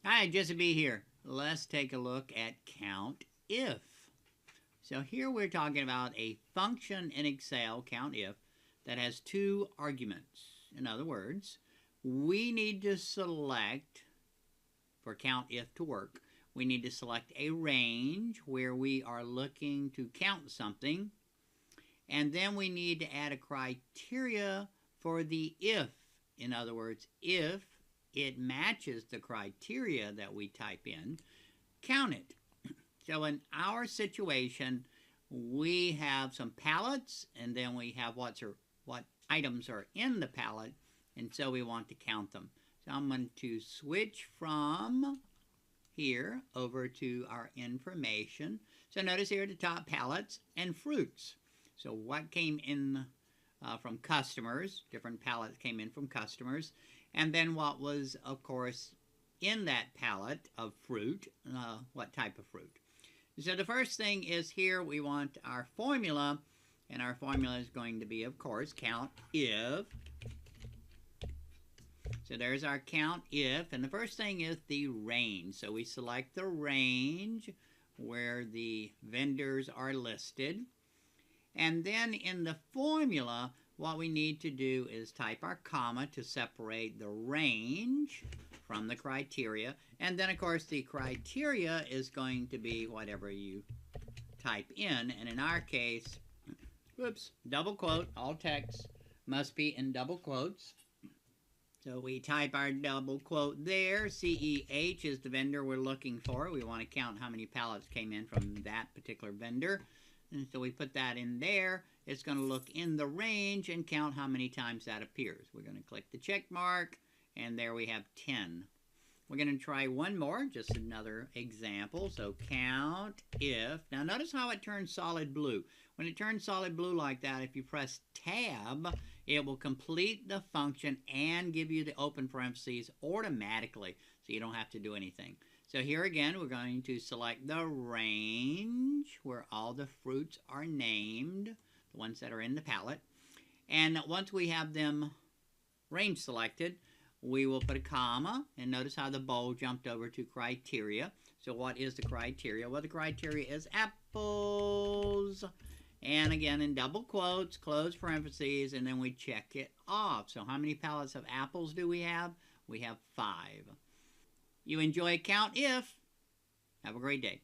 Hi, Jesseb here. Let's take a look at COUNTIF. So here we're talking about a function in Excel, COUNTIF, that has two arguments. In other words, we need to select, for COUNTIF to work, we need to select a range where we are looking to count something, and then we need to add a criteria for the if. In other words, if it matches the criteria that we type in, count it. So in our situation, we have some pallets, and then we have what items are in the pallet, and so we want to count them. So I'm going to switch from here over to our information. So notice here at the top, pallets and fruits. So what came in from customers, different pallets came in from customers, and then what was, of course, in that pallet of fruit, what type of fruit. So the first thing is here we want our formula, and our formula is going to be, of course, COUNTIF. So there's our COUNTIF, and the first thing is the range. So we select the range where the vendors are listed. And then in the formula, what we need to do is type our comma to separate the range from the criteria. And then, of course, the criteria is going to be whatever you type in. And in our case, whoops, double quote, all text must be in double quotes. So we type our double quote there. CEH is the vendor we're looking for. We want to count how many pallets came in from that particular vendor. And so we put that in there. It's going to look in the range and count how many times that appears. We're going to click the check mark, and there we have 10. We're going to try one more, just another example. So COUNTIF. Now notice how it turns solid blue. When it turns solid blue like that, if you press Tab, it will complete the function and give you the open parentheses automatically, so you don't have to do anything. So here again, we're going to select the range where all the fruits are named, the ones that are in the pallet. And once we have them range selected, we will put a comma, and notice how the bowl jumped over to criteria. So what is the criteria? Well, the criteria is apples. And again, in double quotes, close parentheses, and then we check it off. So how many pallets of apples do we have? We have 5. You enjoy COUNTIF. Have a great day.